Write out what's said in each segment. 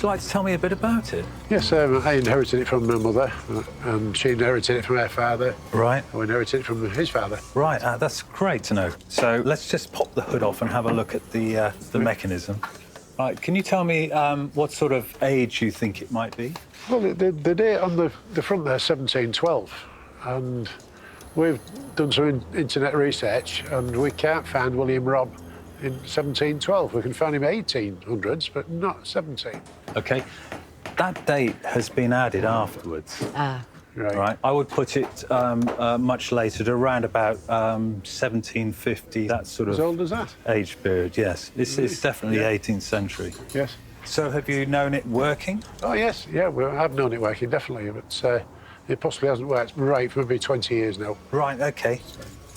you like to tell me a bit about it? Yes, I inherited it from my mother, and she inherited it from her father. Right. Who inherited it from his father. Right, that's great to know. So let's just pop the hood off and have a look at the mechanism. Right, can you tell me what sort of age you think it might be? Well, the date on the front there, 1712, and we've done some internet research, and we can't find William Robb in 1712. We can find him 1800s, but not 17. OK. That date has been added afterwards. Ah. Right. I would put it much later, to around about 1750, that sort of... As old as that? Age period, yes. It's definitely 18th century. Yes. So have you known it working? Oh, yes, yeah, I've known it working, definitely, but it possibly hasn't worked right for maybe 20 years now. Right, OK.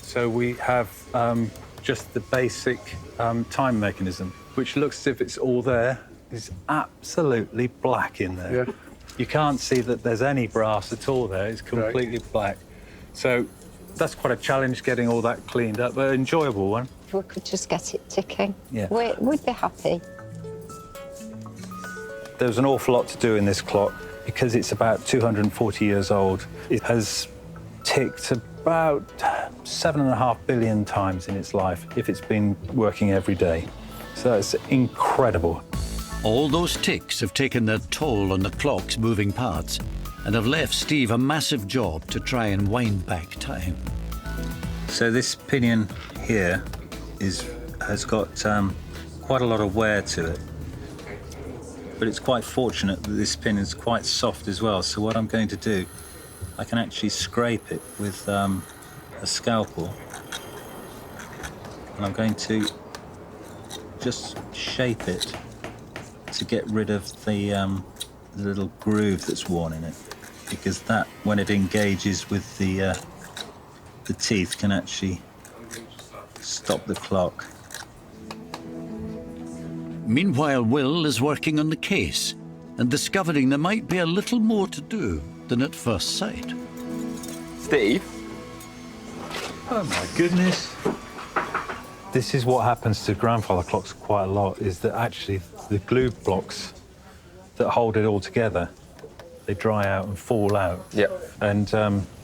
So we have just the basic time mechanism, which looks as if it's all there. It's absolutely black in there. Yeah. You can't see that there's any brass at all there. It's completely black. So that's quite a challenge, getting all that cleaned up, but an enjoyable one. If we could just get it ticking, yeah, we'd be happy. There's an awful lot to do in this clock because it's about 240 years old. It has ticked about 7.5 billion times in its life if it's been working every day. So it's incredible. All those ticks have taken their toll on the clock's moving parts and have left Steve a massive job to try and wind back time. So this pinion here has got quite a lot of wear to it. But it's quite fortunate that this pin is quite soft as well. So what I'm going to do, I can actually scrape it with a scalpel. And I'm going to just shape it to get rid of the little groove that's worn in it, because that, when it engages with the teeth, can actually stop the clock. Meanwhile, Will is working on the case and discovering there might be a little more to do than at first sight. Steve? Oh, my goodness. This is what happens to grandfather clocks quite a lot, is that actually the glue blocks that hold it all together, they dry out and fall out. Yep. And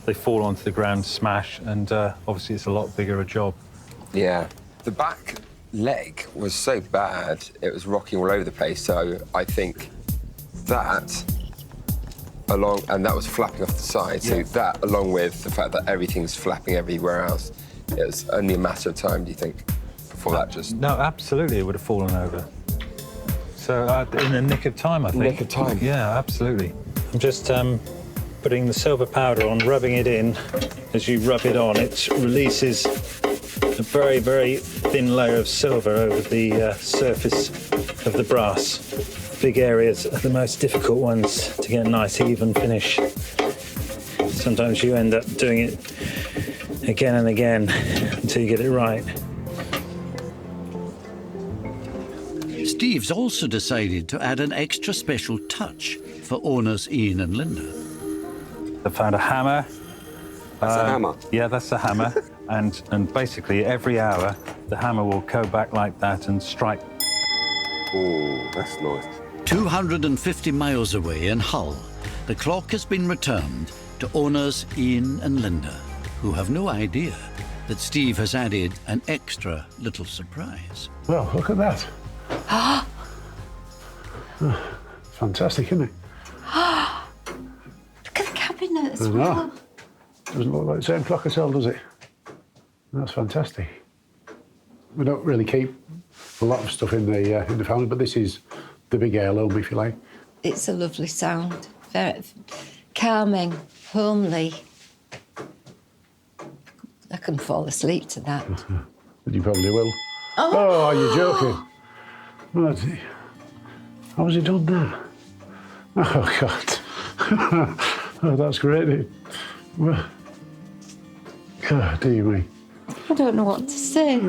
they fall onto the ground, smash, and obviously it's a lot bigger a job. Yeah. The back leg was so bad, it was rocking all over the place, so I think that and that was flapping off the side, so that, along with the fact that everything's flapping everywhere else, it was only a matter of time, do you think, before that just... No, absolutely, it would have fallen over. So in the nick of time, I think. Nick of time. Yeah, absolutely. I'm just putting the silver powder on, rubbing it in. As you rub it on, it releases a very, very thin layer of silver over the surface of the brass. Big areas are the most difficult ones to get a nice, even finish. Sometimes you end up doing it again and again until you get it right. Steve's also decided to add an extra special touch for owners Ian and Linda. I found a hammer. That's a hammer? Yeah, that's a hammer. and basically every hour the hammer will go back like that and strike. Oh, that's nice. 250 miles away in Hull, the clock has been returned to owners Ian and Linda, who have no idea that Steve has added an extra little surprise. Well, look at that. Oh, fantastic, isn't it? Look at the cabinet as I know. well. Doesn't look like the same clock at all, does it? That's fantastic. We don't really keep a lot of stuff in the family, but this is the big heirloom, if you like. It's a lovely sound, very calming, homely. I can fall asleep to that. But you probably will. Oh, you're joking. What? How has he done that? Oh, God. Oh, that's great. Well, God, dear me. I don't know what to say.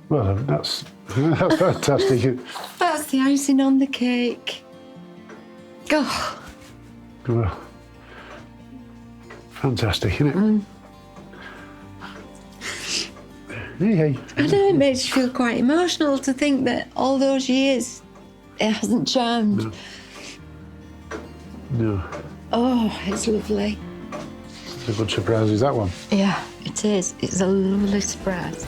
Well, that's fantastic. That's the icing on the cake. Oh. Well, fantastic, isn't it? Hey. I know it makes you feel quite emotional to think that all those years It hasn't chimed. No. No. Oh, it's lovely. It's a good surprise, is that one? Yeah, it is. It's a lovely surprise.